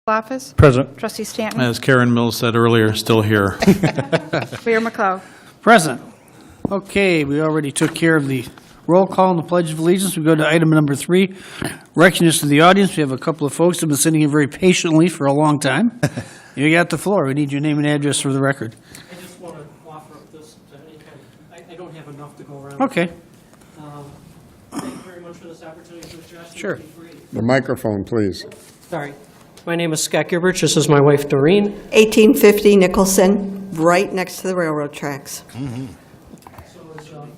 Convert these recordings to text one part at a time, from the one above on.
Office. Present. Trustee Stanton. As Karen Mills said earlier, still here. Mayor McCloud. Present. Okay, we already took care of the roll call and the Pledge of Allegiance. We go to item number 3, recognition to the audience. We have a couple of folks who have been sitting here very patiently for a long time. You got the floor. We need your name and address for the record. I just want to offer up this, I don't have enough to go around. Okay. Thank you very much for this opportunity to address you. Sure. The microphone, please. Sorry. My name is Scott Gilbert. This is my wife, Doreen. 1850 Nicholson, right next to the railroad tracks.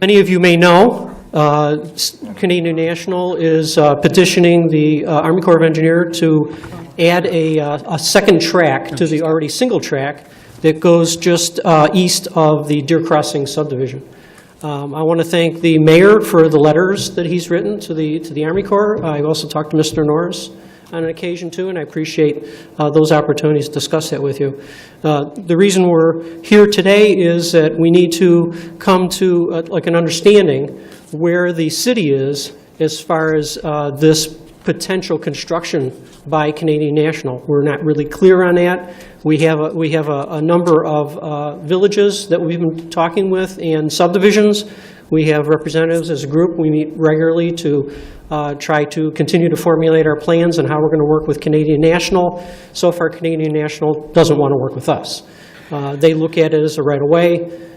Many of you may know, Canadian National is petitioning the Army Corps of Engineers to add a second track to the already single track that goes just east of the Deer Crossing subdivision. I want to thank the mayor for the letters that he's written to the Army Corps. I also talked to Mr. Norris on an occasion too, and I appreciate those opportunities to discuss that with you. The reason we're here today is that we need to come to like an understanding where the city is as far as this potential construction by Canadian National. We're not really clear on that. We have a number of villages that we've been talking with and subdivisions. We have representatives as a group. We meet regularly to try to continue to formulate our plans and how we're going to work with Canadian National. So far, Canadian National doesn't want to work with us. They look at it as a right-of-way.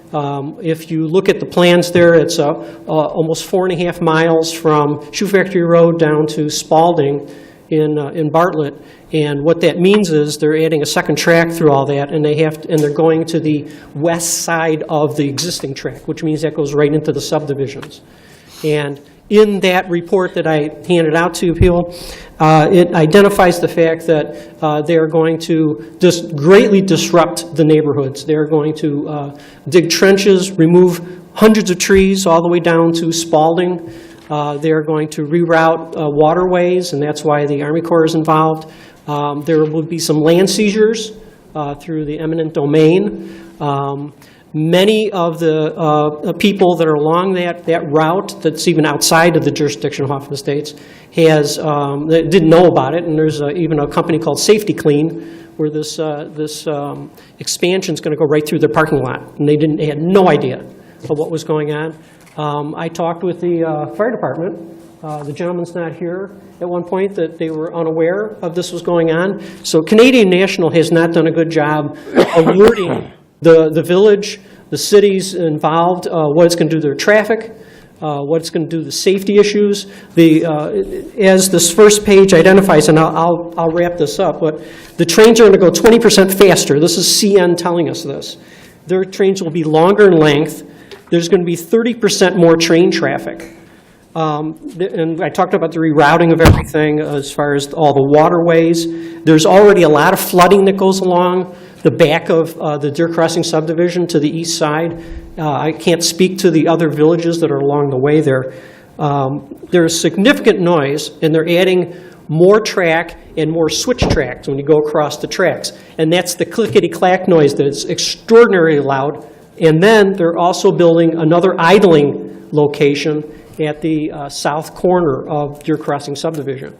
If you look at the plans there, it's almost 4.5 miles from Shoe Factory Road down to Spalding in Bartlett. And what that means is they're adding a second track through all that, and they're going to the west side of the existing track, which means that goes right into the subdivisions. And in that report that I handed out to people, it identifies the fact that they are going to just greatly disrupt the neighborhoods. They're going to dig trenches, remove hundreds of trees all the way down to Spalding. They're going to reroute waterways, and that's why the Army Corps is involved. There will be some land seizures through the eminent domain. Many of the people that are along that route that's even outside of the jurisdiction of Hoffman Estates that didn't know about it, and there's even a company called Safety Clean where this expansion is going to go right through their parking lot, and they had no idea of what was going on. I talked with the fire department. The gentleman's not here at one point, that they were unaware of this was going on. So Canadian National has not done a good job alerting the village, the cities involved, what it's going to do to their traffic, what it's going to do to the safety issues. As this first page identifies, and I'll wrap this up, but the trains are going to go 20% faster. This is CN telling us this. Their trains will be longer in length. There's going to be 30% more train traffic. And I talked about the rerouting of everything as far as all the waterways. There's already a lot of flooding that goes along the back of the Deer Crossing subdivision to the east side. I can't speak to the other villages that are along the way there. There's significant noise, and they're adding more track and more switch tracks when you go across the tracks. And that's the clickety-clack noise that is extraordinarily loud. And then they're also building another idling location at the south corner of Deer Crossing subdivision.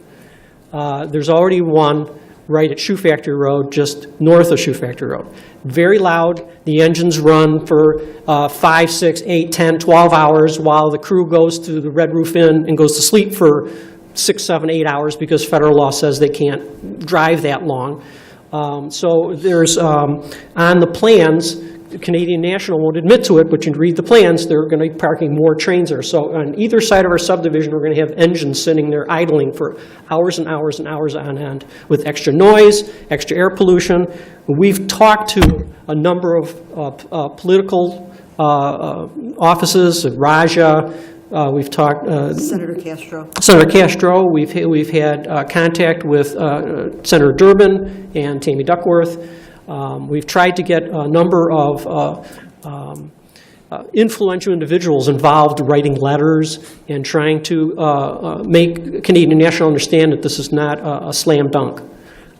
There's already one right at Shoe Factory Road, just north of Shoe Factory Road. Very loud. The engines run for 5, 6, 8, 10, 12 hours while the crew goes to the Red Roof Inn and goes to sleep for 6, 7, 8 hours because federal law says they can't drive that long. So there's, on the plans, Canadian National won't admit to it, but you read the plans, they're going to be parking more trains there. So on either side of our subdivision, we're going to have engines sitting there idling for hours and hours and hours on end with extra noise, extra air pollution. We've talked to a number of political offices, Raja. We've talked Senator Castro. Senator Castro. We've had contact with Senator Durbin and Tammy Duckworth. We've tried to get a number of influential individuals involved writing letters and trying to make Canadian National understand that this is not a slam dunk.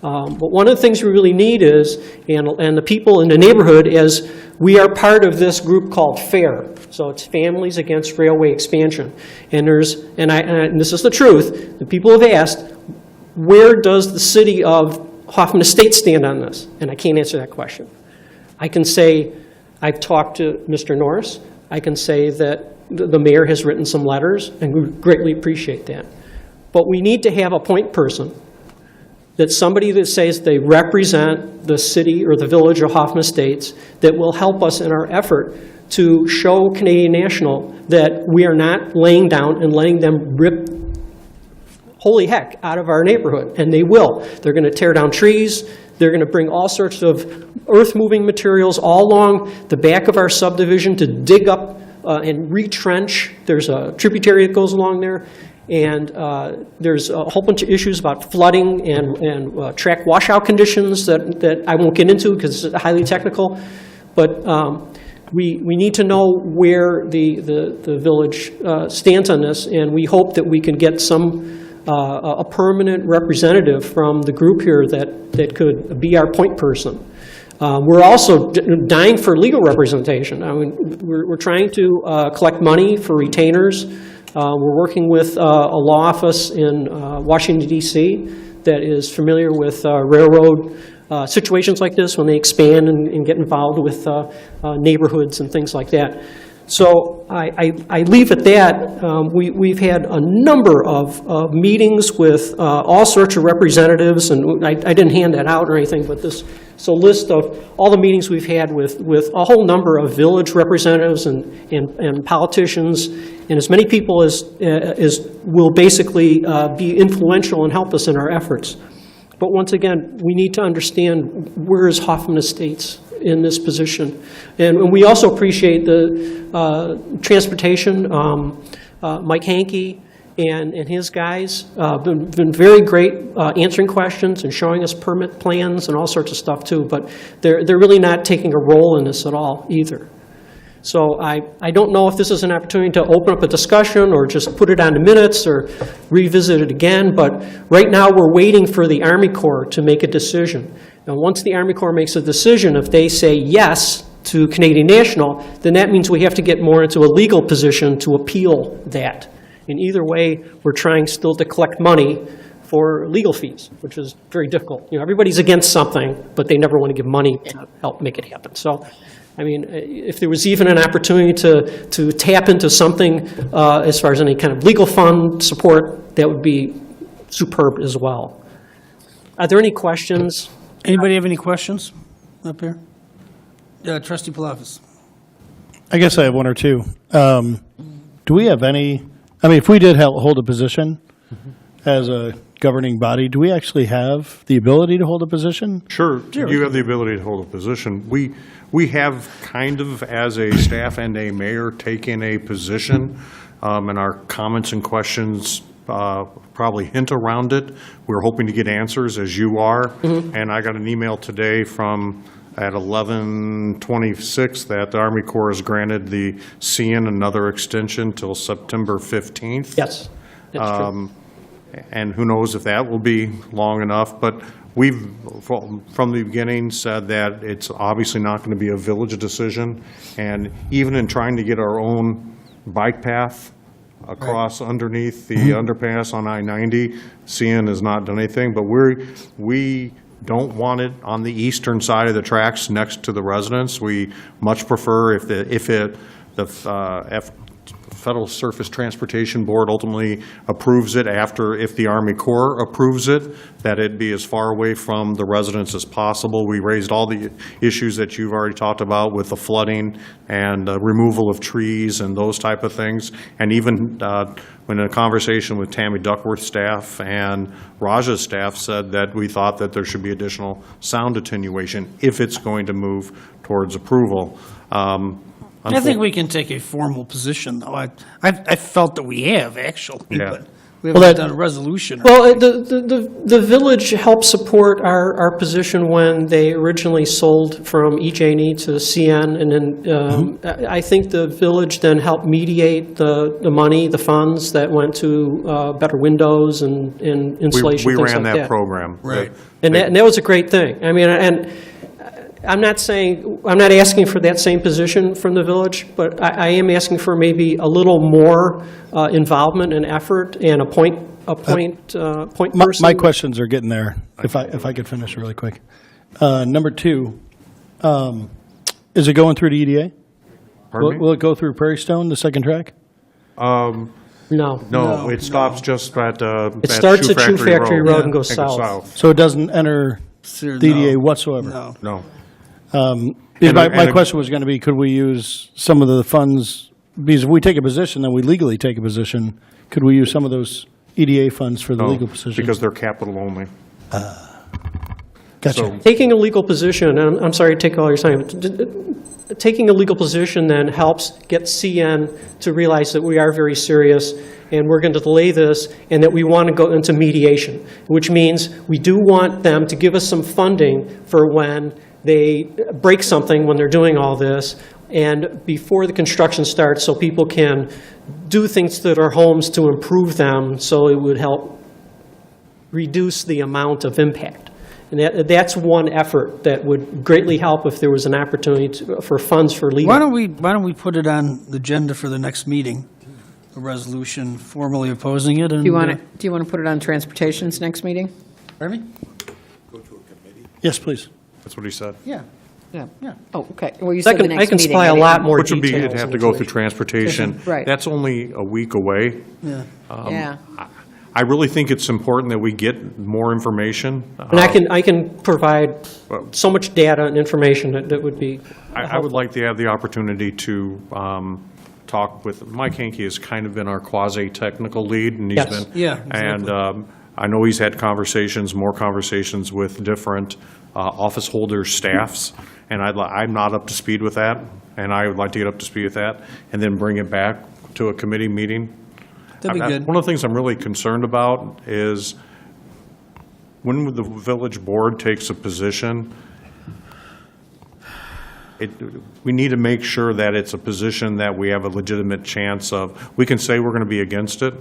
But one of the things we really need is, and the people in the neighborhood, is we are part of this group called FAIR. So it's Families Against Railway Expansion. And this is the truth, the people have asked, where does the city of Hoffman Estates stand on this? And I can't answer that question. I can say, I've talked to Mr. Norris. I can say that the mayor has written some letters, and we greatly appreciate that. But we need to have a point person, that's somebody that says they represent the city or the village of Hoffman Estates, that will help us in our effort to show Canadian National that we are not laying down and letting them rip holy heck out of our neighborhood, and they will. They're going to tear down trees. They're going to bring all sorts of earth-moving materials all along the back of our subdivision to dig up and retrench. There's a tributary that goes along there, and there's a whole bunch of issues about flooding and track washout conditions that I won't get into because it's highly technical. But we need to know where the village stands on this, and we hope that we can get a permanent representative from the group here that could be our point person. We're also dying for legal representation. I mean, we're trying to collect money for retainers. We're working with a law office in Washington, D.C. that is familiar with railroad situations like this when they expand and get involved with neighborhoods and things like that. So I leave at that. We've had a number of meetings with all sorts of representatives, and I didn't hand that out or anything, but this is a list of all the meetings we've had with a whole number of village representatives and politicians, and as many people as will basically be influential and help us in our efforts. But once again, we need to understand where is Hoffman Estates in this position. And we also appreciate the transportation, Mike Hankey and his guys, been very great answering questions and showing us permit plans and all sorts of stuff too, but they're really not taking a role in this at all either. So I don't know if this is an opportunity to open up a discussion or just put it on the minutes or revisit it again, but right now we're waiting for the Army Corps to make a decision. Now, once the Army Corps makes a decision, if they say yes to Canadian National, then that means we have to get more into a legal position to appeal that. In either way, we're trying still to collect money for legal fees, which is very difficult. You know, everybody's against something, but they never want to give money to help make it happen. So, I mean, if there was even an opportunity to tap into something as far as any kind of legal fund support, that would be superb as well. Are there any questions? Anybody have any questions up here? Trustee Palafis. I guess I have one or two. Do we have any, I mean, if we did hold a position as a governing body, do we actually have the ability to hold a position? Sure, you have the ability to hold a position. We have kind of, as a staff and a mayor, taken a position, and our comments and questions probably hint around it. We're hoping to get answers, as you are. And I got an email today from at 11:26 that the Army Corps has granted the CN another extension till September 15th. Yes, that's true. And who knows if that will be long enough, but we've, from the beginning, said that it's obviously not going to be a village decision, and even in trying to get our own bike path across underneath the underpass on I-90, CN has not done anything, but we don't want it on the eastern side of the tracks next to the residents. We much prefer if the Federal Surface Transportation Board ultimately approves it if the Army Corps approves it, that it be as far away from the residents as possible. We raised all the issues that you've already talked about with the flooding and removal of trees and those type of things. And even when in a conversation with Tammy Duckworth's staff and Raja's staff said that we thought that there should be additional sound attenuation if it's going to move towards approval. I think we can take a formal position, though. I felt that we have, actually, Yeah. but we haven't done a resolution. Well, the village helped support our position when they originally sold from EJ&E to CN, and then I think the village then helped mediate the money, the funds that went to better windows and insulation, we like things ran like that program. Right. And that was a great thing. I mean, and I'm not asking for that same position from the village, but I am asking for maybe a little more involvement and effort and a point point My person. questions are getting there, if I could finish really quick. Number 2, is it going through the EDA? Pardon me? Will it go through Prairie Stone, the second track? No. No, it stops just at It starts at Shoe Factory Road and goes And south. So it doesn't enter Sir, the EDA no. whatsoever? No. No. Because my And- question was going to be, could we use some of the funds, because if we take a position, then we legally take a position, could we use some of those EDA funds for the No, legal position? because they're capital only. Gotcha. so- Taking a legal position, and I'm sorry to take all your time, taking a legal position then helps get CN to realize that we are very serious and we're going to delay this and that we want to go into mediation, which means we do want them to give us some funding for when they break something when they're doing all this and before the construction starts so people can do things to their homes to improve them so it would help reduce the amount of impact. And that's one effort that would greatly help if there was an opportunity for funds for legal. Why don't we put it on the agenda for the next meeting, a resolution formally opposing it? And, Do you want to put it on transportation's next meeting? Pardon me? Yes, please. That's what he said. Yeah. Yeah. Yeah. Oh, okay. Well, you said the next meeting. I can supply a lot more Which would be, details. you'd have to in go the through transportation. Right. That's only a week away. Yeah. Yeah. I really think it's important that we get more information. And I can provide so much data and information that would be. I would like to have the opportunity to talk with, Mike Hankey has kind of been our quasi-technical lead, and he's Yes. been. Yeah, And I know he's had more conversations with different office holders' staffs, and I'm not up to speed with that, and I would like to get up to speed with that, and then bring it back to a committee meeting. That'd be good. One of the things I'm really concerned about is when the village board takes a position, we need to make sure that it's a position that we have a legitimate chance of. We can say we're going to be against it,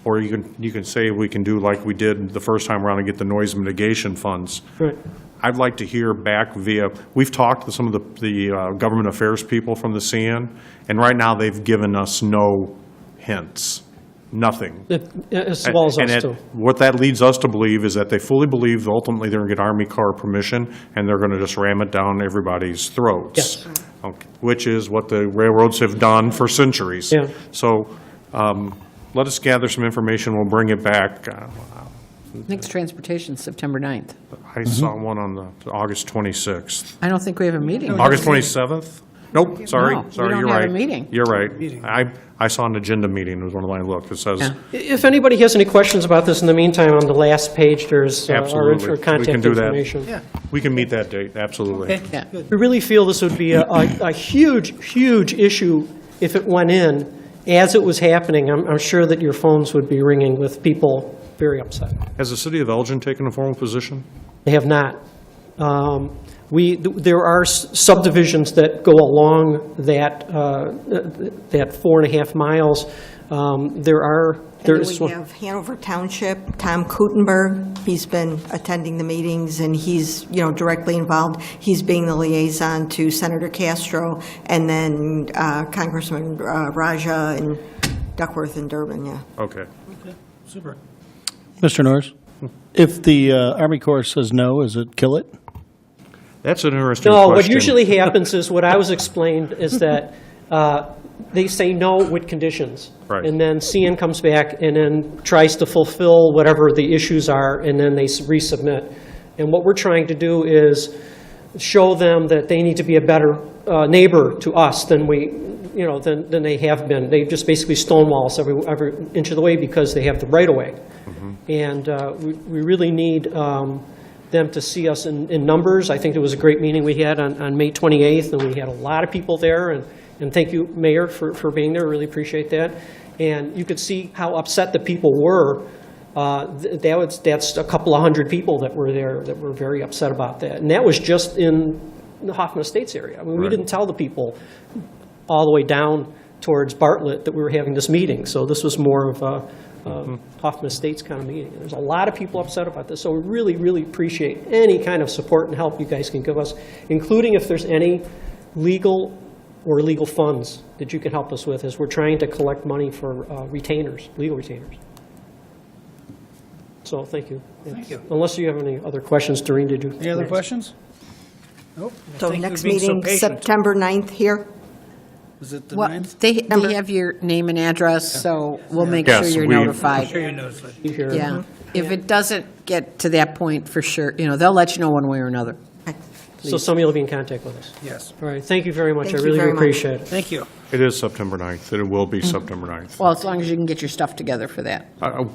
or you can say we can do like we did the first time around and get the noise mitigation funds. Right. I'd like to hear back we've talked to some of the government affairs people from the CN, and right now they've given us no hints, nothing. As well as And us too. what that leads us to believe is that they fully believe that ultimately they're going to get Army Corps permission, and they're going to just ram it down everybody's throats. Yes. Okay, which is what the railroads have done for centuries. Yeah. So let us gather some information, we'll bring it back. Next transportation's September 9th. I saw one on the August 26th. I don't think we have a meeting. August 27th? Nope, sorry, No, we sorry, don't you're have a right. meeting. You're right. I saw an agenda meeting, was one of my look, that says, Yeah. If anybody has any questions about this, in the meantime, on the last page, there's our absolutely. We contact can do that. information. We can meet that date, absolutely. Yeah. We really feel this would be a huge, huge issue if it went in. As it was happening, I'm sure that your phones would be ringing with people very upset. Has the city of Elgin taken a formal position? They have not. There are subdivisions that go along that 4.5 miles. And then we have Hanover Township, Tom Kutenberg. He's been attending the meetings, and he's, directly involved. He's being the liaison to Senator Castro, and then Congressman Raja and Duckworth and Durbin, yeah. Okay. Super. Mr. Norris, if the Army Corps says no, does it kill it? That's an interesting No, question. what usually happens is, what I was explained is that they say no with conditions. Right. And then CN comes back and then tries to fulfill whatever the issues are, and then they resubmit. And what we're trying to do is show them that they need to be a better neighbor to us than than they have been. They just basically stonewall us every inch of the way because they have the right-of-way. And we really need them to see us in numbers. I think it was a great meeting we had on May 28th, and we had a lot of people there, and thank you, Mayor, for being there, really appreciate that. And you could see how upset the people were. That's a couple of hundred people that were there that were very upset about that. And that was just in the Hoffman Estates area. I mean, we Right. didn't tell the people all the way down towards Bartlett that we were having this meeting. So this was more of a Hoffman Estates kind of meeting. And there's a lot of people upset about this. So we really, really appreciate any kind of support and help you guys can give us, including if there's any legal or legal funds that you can help us with, as we're trying to collect money for retainers, legal retainers. So, thank you. Thank you. Unless you have any other questions, Doreen, did you? Any other questions? Nope. So Thank you next for being so meeting, patient. September 9th here? Was it the Well, 9th? they have your name and address, so we'll make sure Yes, you're we- notified. Sure you notified. You here? Yeah. If it doesn't get to that point, for sure, they'll let you know one way or another. So somebody will be in contact with us. Yes. All right, thank you very much. I Thank you really very much. appreciate it. Thank you. It is September 9th. It will be September 9th. Well, as long as you can get your stuff together for that.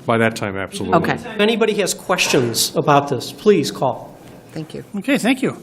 By that time, absolutely. Okay, If anybody has questions about this, please call. thank you. Okay, thank you.